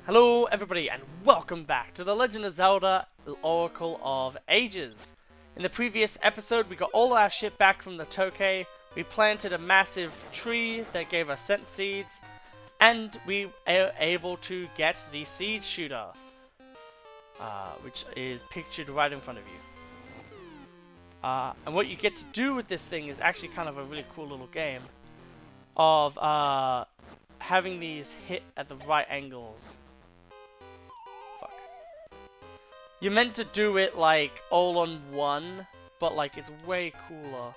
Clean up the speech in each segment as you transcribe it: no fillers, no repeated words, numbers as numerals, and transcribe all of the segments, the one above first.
Hello everybody and welcome back to The Legend of Zelda, the Oracle of Ages. In the previous episode we got all our shit back from the Tokay, we planted a massive tree that gave us scent seeds, and we were able to get the seed shooter, which is pictured right in front of you. And what you get to do with this thing is actually kind of a really cool little game of having these hit at the right angles. You're meant to do it like all on one, but like it's way cooler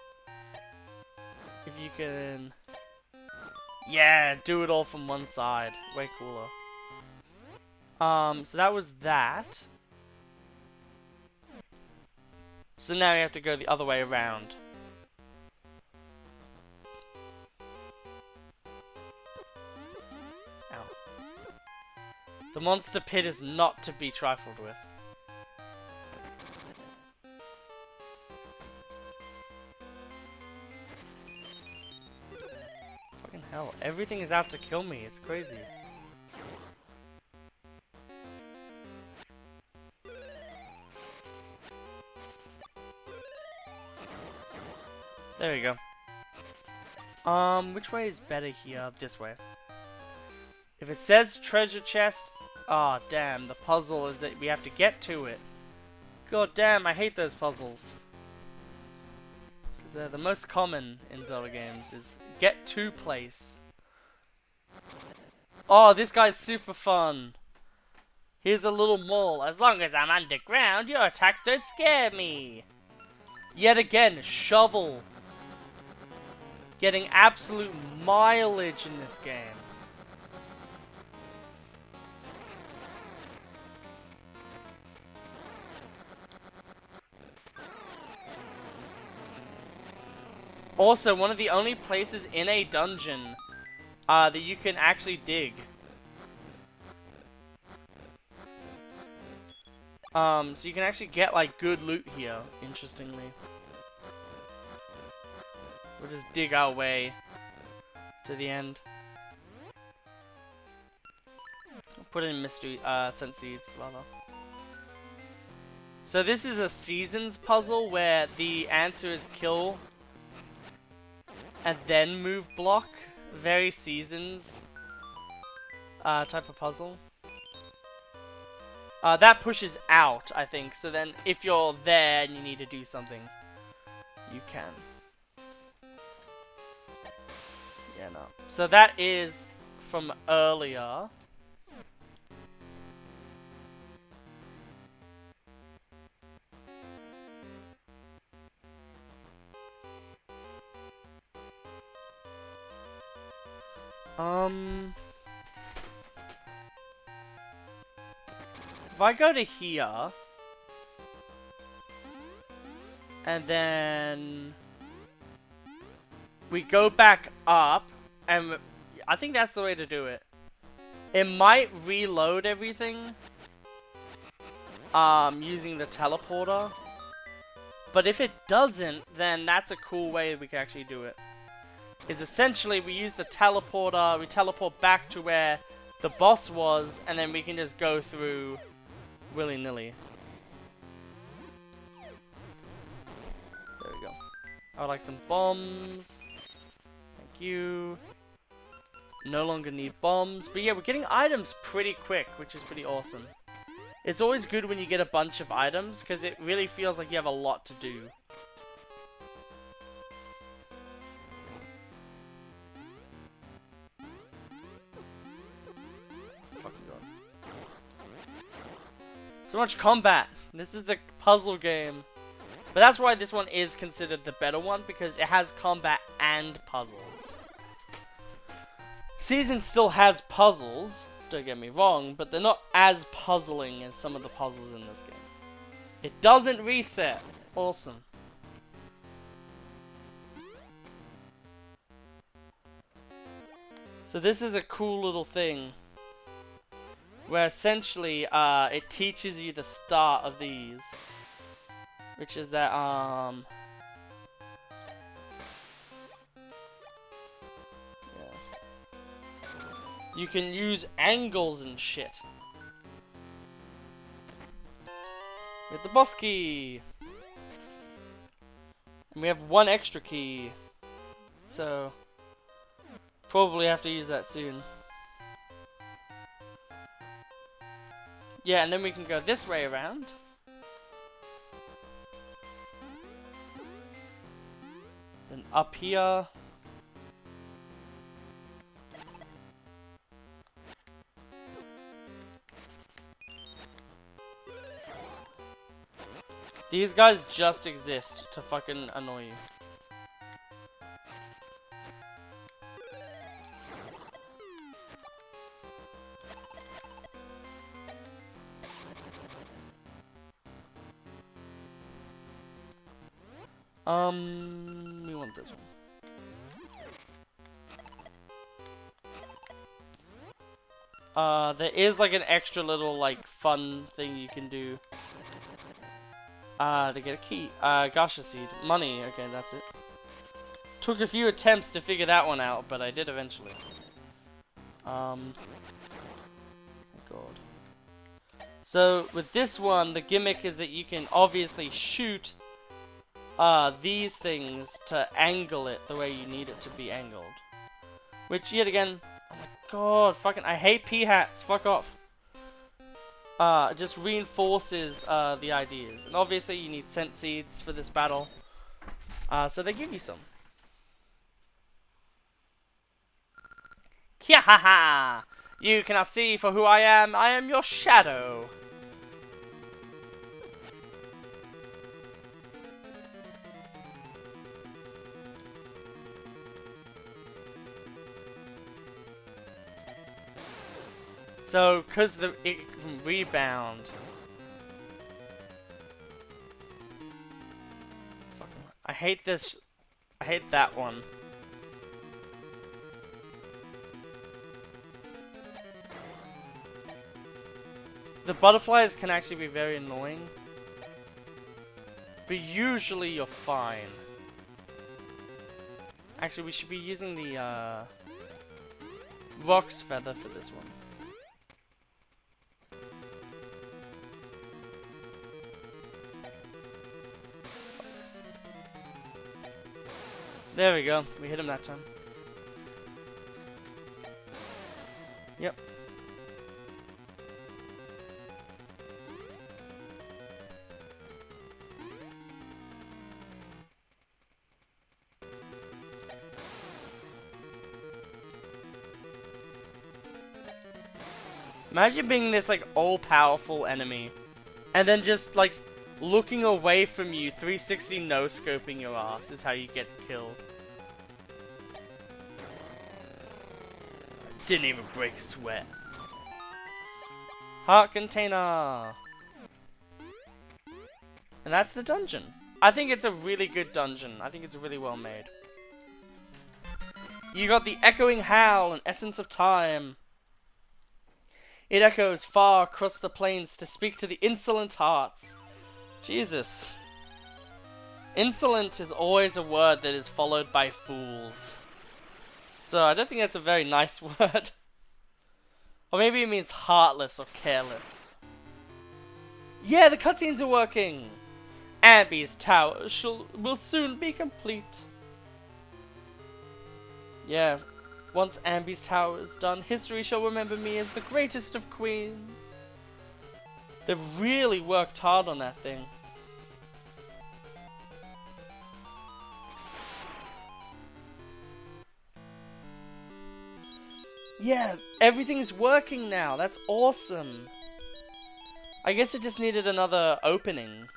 if you can, yeah, do it all from one side. Way cooler. So that was that. So now you have to go the other way around. Ow. The monster pit is not to be trifled with. Hell, everything is out to kill me. It's crazy. There we go. Which way is better here? This way. If it says treasure chest, oh damn, the puzzle is that we have to get to it. God damn, I hate those puzzles. Because they're the most common in Zelda games is get to place. Oh, this guy's super fun. Here's a little mole. As long as I'm underground, your attacks don't scare me. Yet again, shovel. Getting absolute mileage in this game. Also, one of the only places in a dungeon that you can actually dig. So you can actually get like good loot here, interestingly. We'll just dig our way to the end. I'll put in mystery scent seeds rather. So this is a seasons puzzle where the answer is kill and then move block. Very seasons type of puzzle. That pushes out, I think. So then if you're there and you need to do something, you can. Yeah, no. So that is from earlier. If I go to here, and then we go back up, and I think that's the way to do it. It might reload everything, using the teleporter, but if it doesn't, then that's a cool way we can actually do it. Is essentially we use the teleporter, we teleport back to where the boss was, and then we can just go through willy-nilly. There we go. I would like some bombs. Thank you. No longer need bombs. But yeah, we're getting items pretty quick, which is pretty awesome. It's always good when you get a bunch of items, because it really feels like you have a lot to do. So much combat. This is the puzzle game. But that's why this one is considered the better one, because it has combat and puzzles. Season still has puzzles, don't get me wrong, but they're not as puzzling as some of the puzzles in this game. It doesn't reset. Awesome. So this is a cool little thing, where essentially it teaches you the start of these, which is that you can use angles and shit. With the boss key. And we have one extra key. So, probably have to use that soon. Yeah, and then we can go this way around. Then up here. These guys just exist to fucking annoy you. We want this one. There is like an extra little like fun thing you can do. To get a key. Gasha seed. Money. Okay, that's it. Took a few attempts to figure that one out, but I did eventually. God. So, with this one, the gimmick is that you can obviously shoot these things to angle it the way you need it to be angled. Which, yet again, oh my god, fucking, I hate P-hats, fuck off. Just reinforces the ideas. And obviously you need scent seeds for this battle. So they give you some. Kiahaha! You cannot see for who I am your shadow. So, cause it can rebound. I hate this. I hate that one. The butterflies can actually be very annoying. But usually you're fine. Actually, we should be using the Rock's Feather for this one. There we go. We hit him that time. Yep. Imagine being this like all-powerful enemy and then just like looking away from you, 360 no-scoping your ass is how you get killed. Didn't even break a sweat. Heart container. And that's the dungeon. I think it's a really good dungeon. I think it's really well made. You got the echoing howl and essence of time. It echoes far across the plains to speak to the insolent hearts. Jesus. Insolent is always a word that is followed by fools. So I don't think that's a very nice word. Or maybe it means heartless or careless. Yeah, the cutscenes are working! Abby's tower will soon be complete. Yeah. Once Ambi's tower is done, history shall remember me as the greatest of queens. They've really worked hard on that thing. Yeah, everything's working now. That's awesome. I guess it just needed another opening.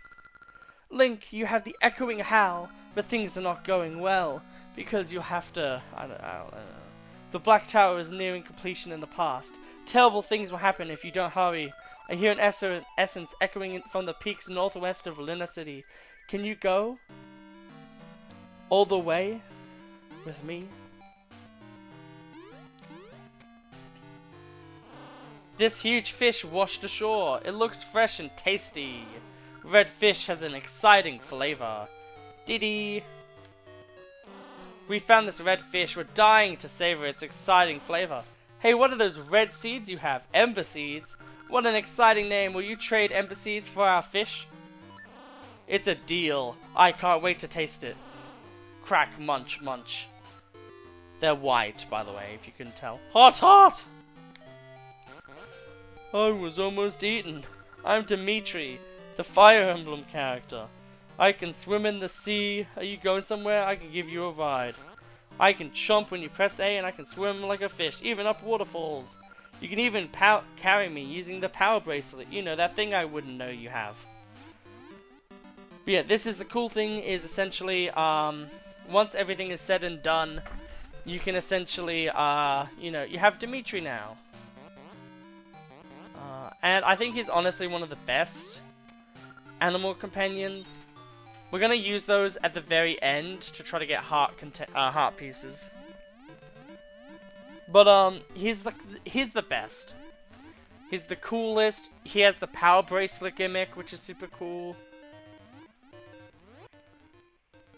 Link, you have the echoing howl, but things are not going well. Because you have to... I don't know. The Black Tower is nearing completion in the past. Terrible things will happen if you don't hurry. I hear an essence echoing from the peaks northwest of Lina City. Can you go? All the way? With me? This huge fish washed ashore. It looks fresh and tasty. Red fish has an exciting flavor. Diddy! We found this red fish. We're dying to savor its exciting flavor. Hey, what are those red seeds you have? Ember seeds? What an exciting name. Will you trade ember seeds for our fish? It's a deal. I can't wait to taste it. Crack, munch, munch. They're white, by the way, if you couldn't tell. Hot, hot! I was almost eaten. I'm Dimitri, the Fire Emblem character. I can swim in the sea. Are you going somewhere? I can give you a ride. I can chomp when you press A, and I can swim like a fish, even up waterfalls. You can even carry me using the power bracelet. You know, that thing I wouldn't know you have. But yeah, this is the cool thing, is essentially, once everything is said and done, you can essentially, you know, you have Dimitri now. And I think he's honestly one of the best animal companions. We're gonna use those at the very end to try to get heart pieces. But he's the best. He's the coolest. He has the power bracelet gimmick, which is super cool.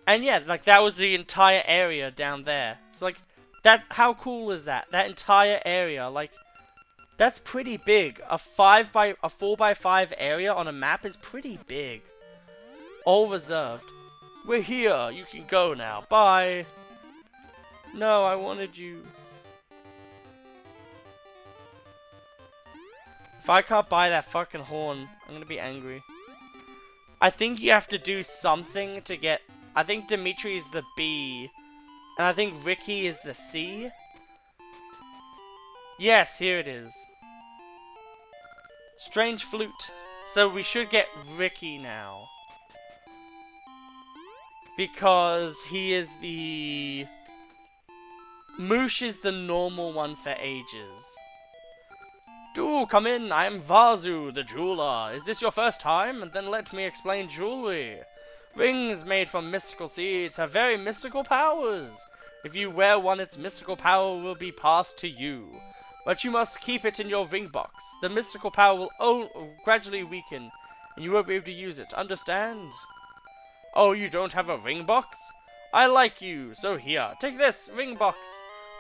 And yeah, like that was the entire area down there. It's like that. How cool is that? That entire area, like. That's pretty big. A 4x5 area on a map is pretty big. All reserved. We're here. You can go now. Bye. No, I wanted you. If I can't buy that fucking horn, I'm gonna be angry. I think you have to do something to get. I think Dimitri is the B, and I think Ricky is the C. Yes, here it is. Strange flute. So we should get Ricky now. Because he is the... Moosh is the normal one for ages. Do come in, I am Vazu, the jeweler. Is this your first time? And then let me explain jewelry. Rings made from mystical seeds have very mystical powers. If you wear one, its mystical power will be passed to you. But you must keep it in your ring box. The mystical power will gradually weaken, and you won't be able to use it. Understand? Oh, you don't have a ring box? I like you, so here, take this ring box.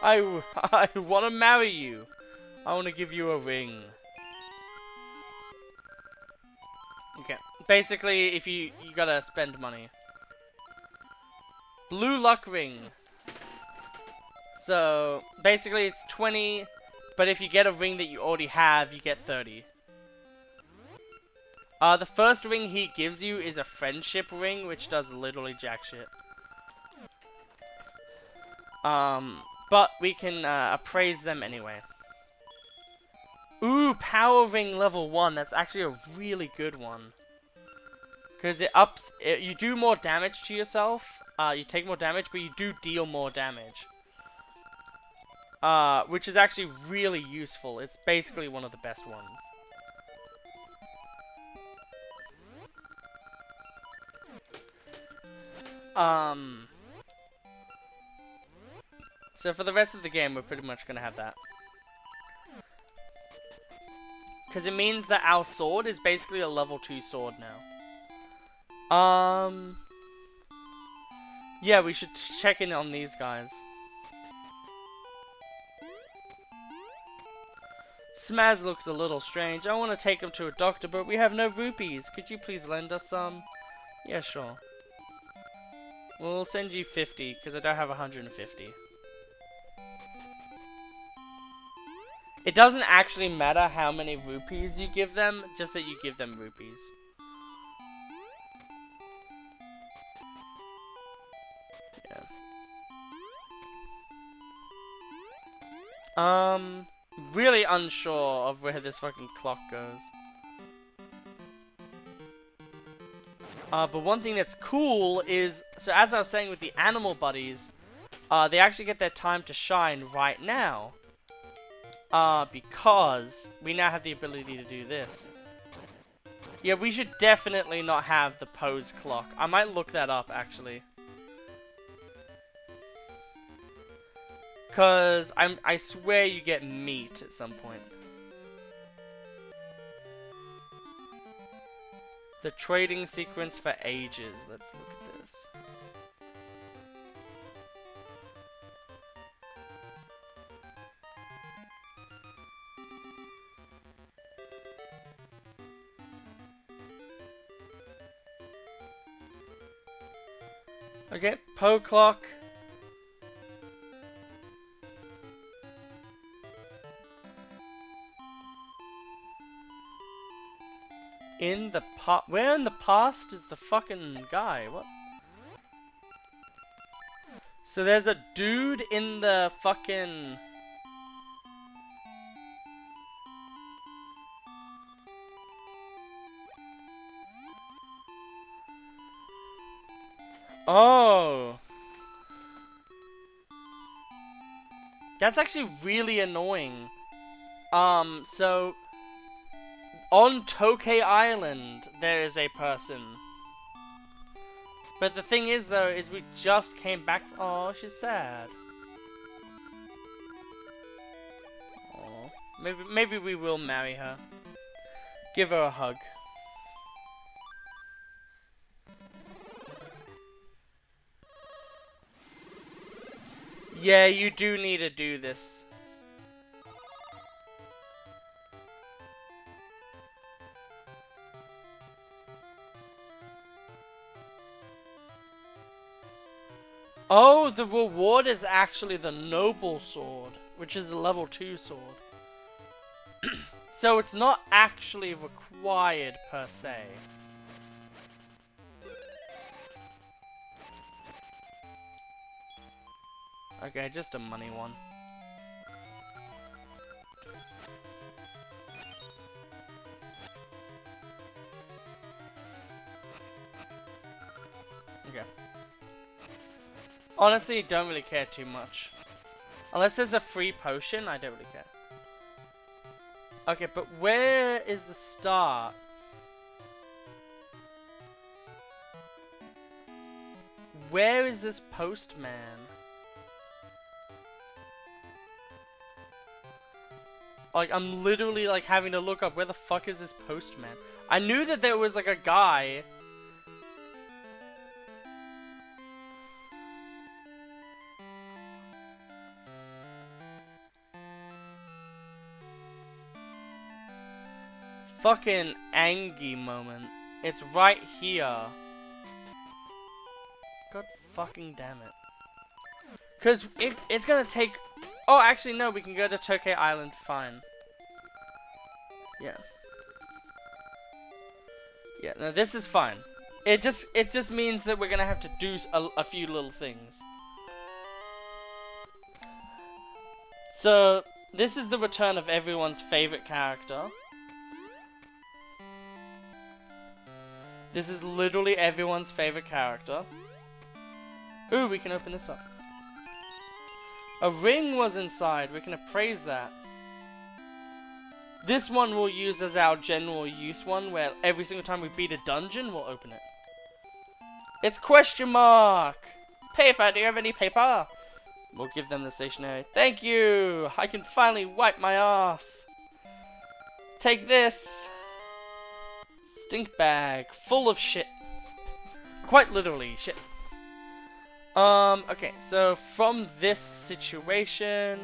I want to marry you. I want to give you a ring. Okay, basically, if you gotta spend money. Blue luck ring. So basically, it's 20. But if you get a ring that you already have, you get 30. The first ring he gives you is a friendship ring, which does literally jack shit. But we can appraise them anyway. Ooh, power ring level 1. That's actually a really good one. Because it ups, you do more damage to yourself. You take more damage, but you do deal more damage. Which is actually really useful. It's basically one of the best ones. So for the rest of the game, we're pretty much gonna have that. Because it means that our sword is basically a level 2 sword now. Yeah, we should check in on these guys. Smaz looks a little strange. I want to take him to a doctor, but we have no rupees. Could you please lend us some? Yeah, sure. We'll send you 50, because I don't have 150. It doesn't actually matter how many rupees you give them, just that you give them rupees. Yeah. Really unsure of where this fucking clock goes. But one thing that's cool is, so as I was saying with the animal buddies, they actually get their time to shine right now. Because we now have the ability to do this. Yeah, we should definitely not have the pose clock. I might look that up, actually. Because I swear you get meat at some point. The trading sequence for ages. Let's look at this. Okay, Poe clock. In the where in the past is the fucking guy? What? So there's a dude in the fucking... Oh. That's actually really annoying. So on Tokay Island there is a person. But the thing is though, is we just came back. Oh, she's sad. Oh, maybe we will marry her. Give her a hug. Yeah, you do need to do this. Oh, the reward is actually the noble sword, which is the level 2 sword. So it's not actually required per se. Okay, just a money one. Okay. Honestly, don't really care too much. Unless there's a free potion, I don't really care. Okay, but where is the start? Where is this postman? Like, I'm literally like having to look up where the fuck is this postman. I knew that there was like a guy. Fucking Angie moment. It's right here. God fucking damn it. Cause it's gonna take... Oh, actually no, we can go to Tokay Island, fine. Yeah. Yeah, no, this is fine. It just means that we're gonna have to do a few little things. So, this is the return of everyone's favorite character. This is literally everyone's favorite character. Ooh, we can open this up. A ring was inside. We can appraise that. This one we'll use as our general use one, where every single time we beat a dungeon, we'll open it. It's question mark! Paper, do you have any paper? We'll give them the stationery. Thank you! I can finally wipe my ass. Take this. Stink bag. Full of shit. Quite literally, shit. Okay, so from this situation...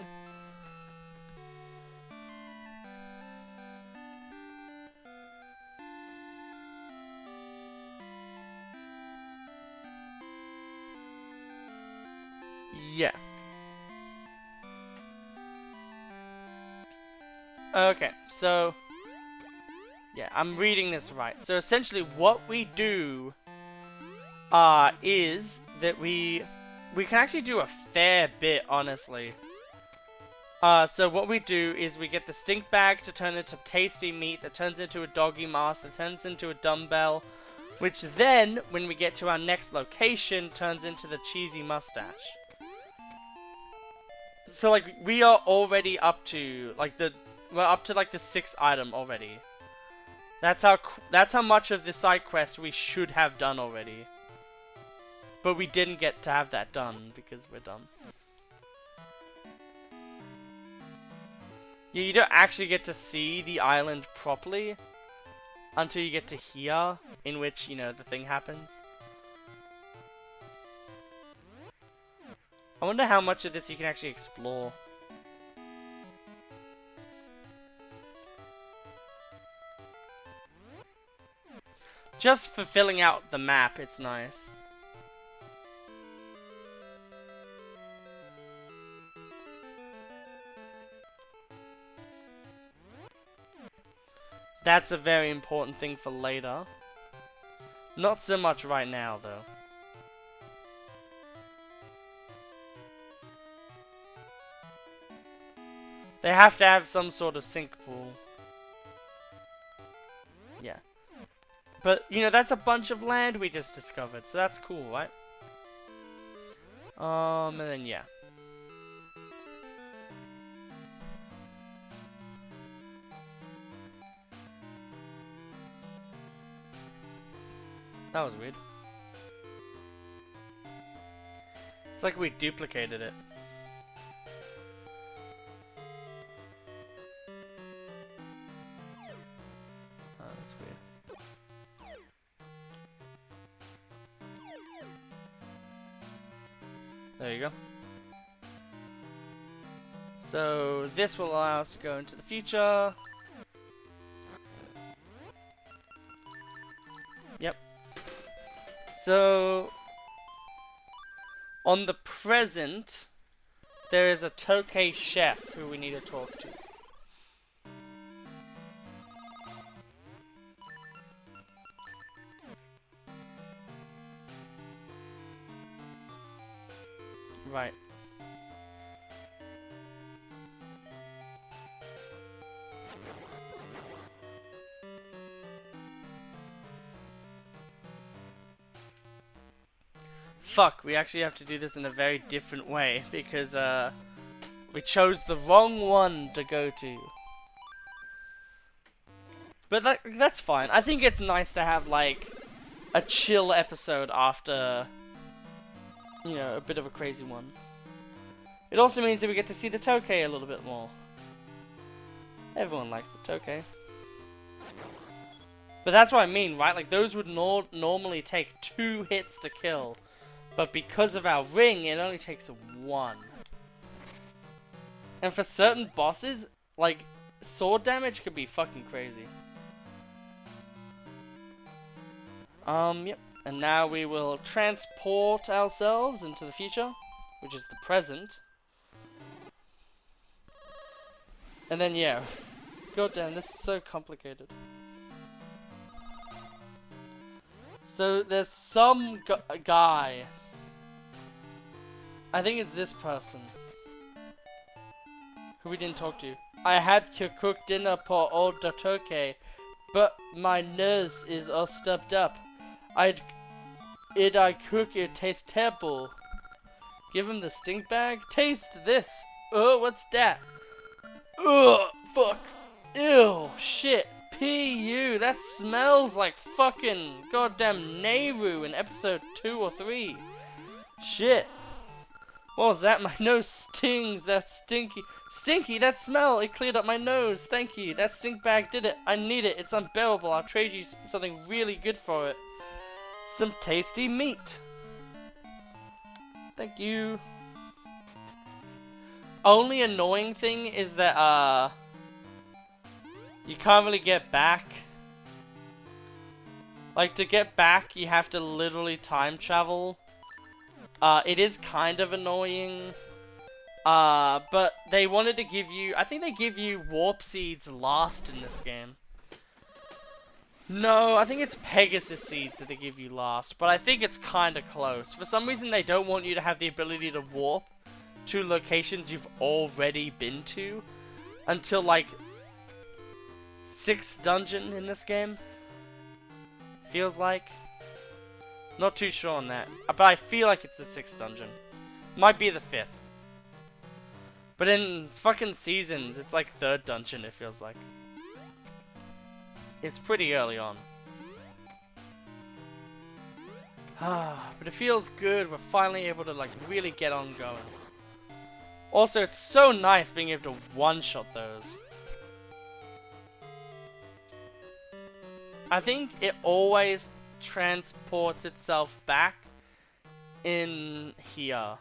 Yeah. Okay, so... Yeah, I'm reading this right. So essentially what we do... is that we can actually do a fair bit, honestly. So what we do is we get the stink bag to turn into tasty meat, that turns into a doggy mask, that turns into a dumbbell, which then, when we get to our next location, turns into the cheesy mustache. So like, we are already up to, like, we're up to like the 6th item already. That's how much of the side quest we should have done already. But we didn't get to have that done because we're dumb. Yeah, you don't actually get to see the island properly until you get to here, in which, you know, the thing happens. I wonder how much of this you can actually explore. Just for filling out the map, it's nice. That's a very important thing for later. Not so much right now, though. They have to have some sort of sink pool. Yeah. But, you know, that's a bunch of land we just discovered, so that's cool, right? And then, yeah. That was weird. It's like we duplicated it. Oh, that's weird. There you go. So this will allow us to go into the future. Yep. So on the present, there is a Tokay chef who we need to talk to. Right. Fuck, we actually have to do this in a very different way because we chose the wrong one to go to. But that's fine. I think it's nice to have like a chill episode after, you know, a bit of a crazy one. It also means that we get to see the Tokay a little bit more. Everyone likes the Tokay. But that's what I mean, right? Like, those would normally take 2 hits to kill. But because of our ring, it only takes 1. And for certain bosses, like, sword damage could be fucking crazy. Yep. And now we will transport ourselves into the future, which is the present. And then, yeah. God damn, this is so complicated. So, there's some guy. I think it's this person. Who we didn't talk to. I had to cook dinner for old Tokay, but my nose is all stuffed up. I cook it tastes terrible. Give him the stink bag. Taste this. Oh, what's that? Ugh, fuck. Ew, shit. P.U. That smells like fucking goddamn Nehru in episode 2 or 3. Shit. What was that? My nose stings. That's stinky. Stinky, that smell. It cleared up my nose. Thank you. That stink bag did it. I need it. It's unbearable. I'll trade you something really good for it. Some tasty meat. Thank you. Only annoying thing is that, you can't really get back. Like, to get back, you have to literally time travel. It is kind of annoying. But they wanted to give you... I think they give you warp seeds last in this game. No, I think it's Pegasus seeds that they give you last. But I think it's kind of close. For some reason, they don't want you to have the ability to warp to locations you've already been to. Until, like, 6th dungeon in this game. Feels like. Not too sure on that. But I feel like it's the 6th dungeon. Might be the 5th. But in fucking seasons, it's like 3rd dungeon, it feels like. It's pretty early on. But it feels good. We're finally able to, like, really get on going. Also, it's so nice being able to one-shot those. I think it always transports itself back in here.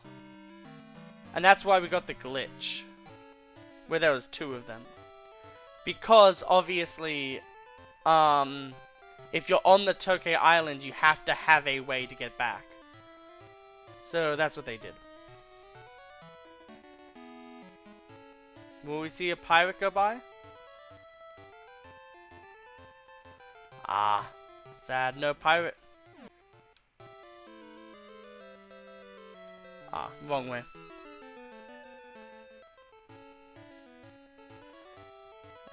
And that's why we got the glitch. Where there was 2 of them. Because, obviously, if you're on the Tokay Island, you have to have a way to get back. So, that's what they did. Will we see a pirate go by? Ah, sad, no pirate. Ah, wrong way.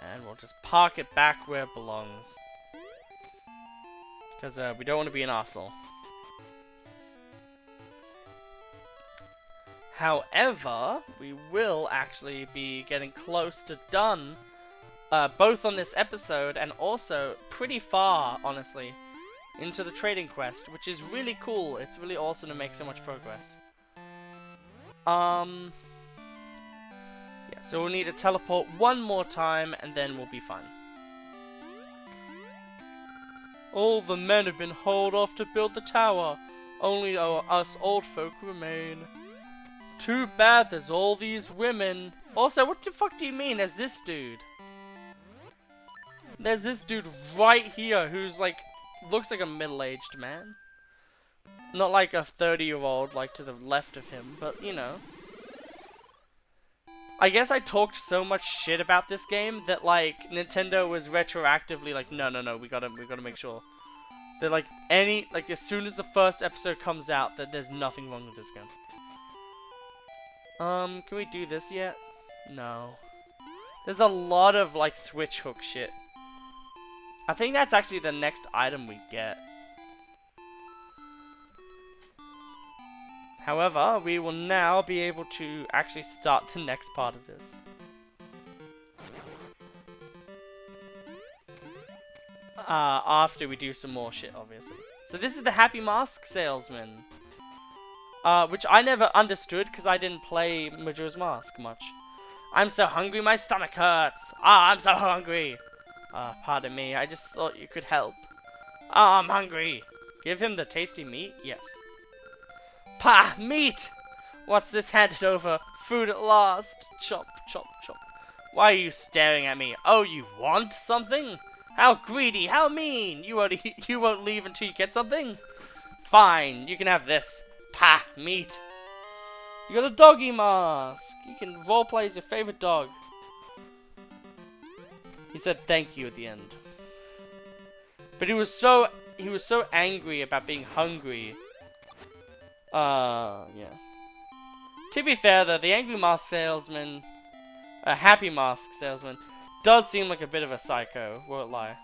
And we'll just park it back where it belongs. Because we don't want to be an arsehole. However, we will actually be getting close to done. Both on this episode and also pretty far, honestly, into the trading quest. Which is really cool. It's really awesome to make so much progress. Yeah, so we'll need to teleport one more time and then we'll be fine. All the men have been hauled off to build the tower. Only us old folk remain. Too bad there's all these women. Also, what the fuck do you mean there's this dude? There's this dude right here who's like, looks like a middle-aged man. Not like a 30-year-old like to the left of him, but you know. I guess I talked so much shit about this game that like Nintendo was retroactively like, no, we gotta make sure that like as soon as the first episode comes out that there's nothing wrong with this game. Can we do this yet? No. There's a lot of like switch hook shit. I think that's actually the next item we get. However, we will now be able to actually start the next part of this. After we do some more shit, obviously. So this is the Happy Mask Salesman. Which I never understood because I didn't play Majora's Mask much. I'm so hungry, my stomach hurts. Ah, I'm so hungry. Pardon me, I just thought you could help. Ah, I'm hungry. Give him the tasty meat? Yes. Pah! Meat! What's this handed over? Food at last. Chop, chop, chop. Why are you staring at me? Oh, you want something? How greedy! How mean! You won't leave until you get something? Fine, you can have this. Pah! Meat! You got a doggy mask! You can roleplay as your favorite dog. He said thank you at the end. But he was so angry about being hungry. Yeah. To be fair though, the angry mask salesman, happy mask salesman, does seem like a bit of a psycho, won't lie.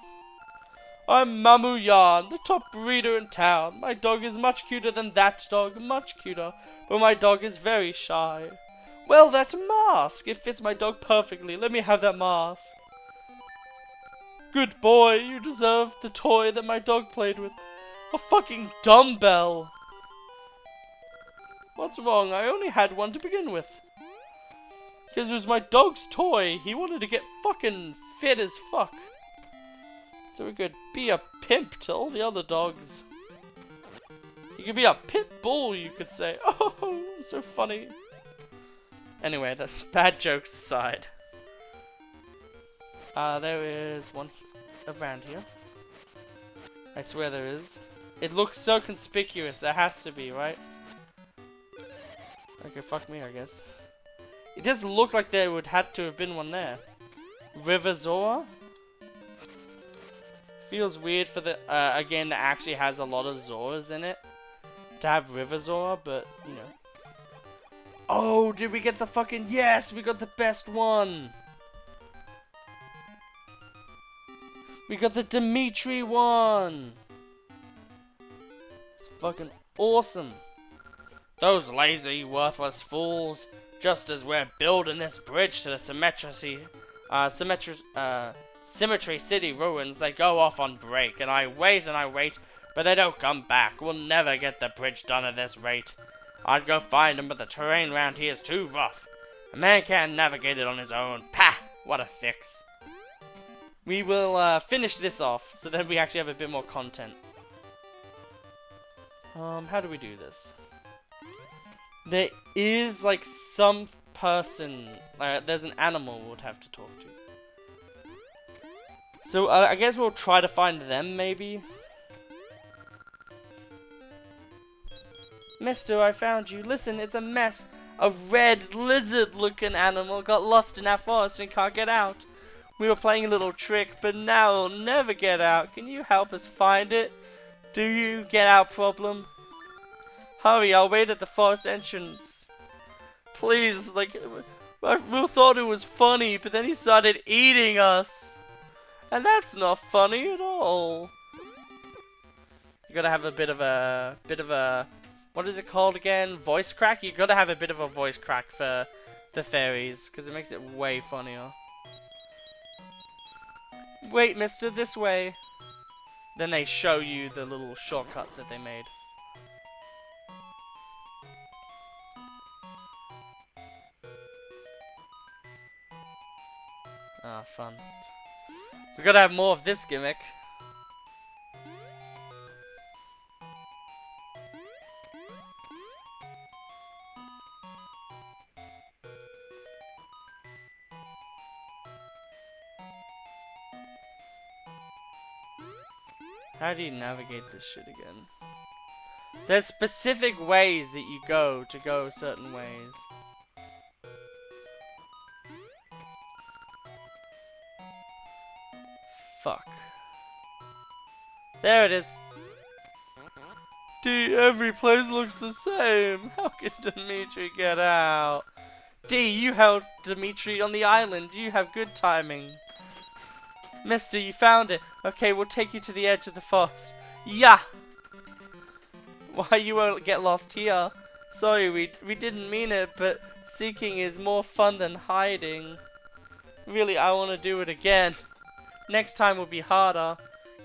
I'm Mamu Yan, the top breeder in town. My dog is much cuter than that dog, much cuter, but my dog is very shy. Well, that mask, it fits my dog perfectly. Let me have that mask. Good boy, you deserve the toy that my dog played with. A fucking dumbbell. What's wrong? I only had one to begin with. Because it was my dog's toy. He wanted to get fucking fit as fuck. So we could be a pimp to all the other dogs. You could be a pit bull, you could say. Oh, I'm so funny. Anyway, the bad jokes aside. There is one around here. I swear there is. It looks so conspicuous. There has to be, right? Okay, fuck me, I guess. It does look like there would have to have been one there. River Zora? Feels weird for the, again, that actually has a lot of Zoras in it. To have River Zora, but, you know. Oh, did we get the fucking, yes, we got the best one. We got the Dimitri one. It's fucking awesome. Those lazy, worthless fools. Just as we're building this bridge to the Symmetry City ruins, they go off on break, and I wait, but they don't come back. We'll never get the bridge done at this rate. I'd go find them, but the terrain around here is too rough. A man can't navigate it on his own. Pah! What a fix. We will finish this off, so then we actually have a bit more content. How do we do this? There is, like, some person, there's an animal we'll have to talk to. So, I guess we'll try to find them, maybe? Mister, I found you. Listen, it's a mess. A red lizard-looking animal got lost in our forest and can't get out. We were playing a little trick, but now it'll never get out. Can you help us find it? Do you get out problem? Hurry, I'll wait at the forest entrance. Please, like, we thought it was funny, but then he started eating us. And that's not funny at all. You gotta have a bit of a, what is it called again? Voice crack? You gotta have a bit of a voice crack for the fairies, because it makes it way funnier. Wait, mister, this way. Then they show you the little shortcut that they made. Ah, fun. We gotta have more of this gimmick. How do you navigate this shit again? There's specific ways that you go to go certain ways. Fuck. There it is. D, every place looks the same. How can Dimitri get out? D, you held Dimitri on the island. You have good timing. Mister, you found it. Okay, we'll take you to the edge of the forest. Yeah! Why, you won't get lost here. Sorry, we didn't mean it, but seeking is more fun than hiding. Really, I want to do it again. Next time will be harder.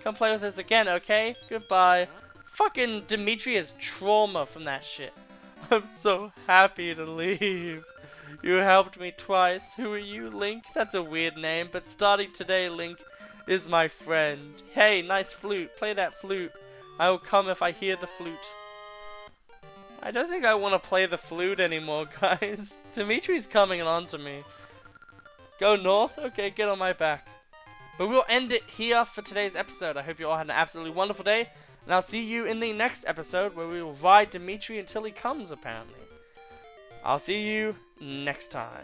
Come play with us again, okay? Goodbye. Fucking Dimitri has trauma from that shit. I'm so happy to leave. You helped me twice. Who are you, Link? That's a weird name, but starting today, Link is my friend. Hey, nice flute. Play that flute. I will come if I hear the flute. I don't think I want to play the flute anymore, guys. Dimitri's coming on to me. Go north? Okay, get on my back. But we'll end it here for today's episode. I hope you all had an absolutely wonderful day. And I'll see you in the next episode where we will ride Dimitri until he comes, apparently. I'll see you next time.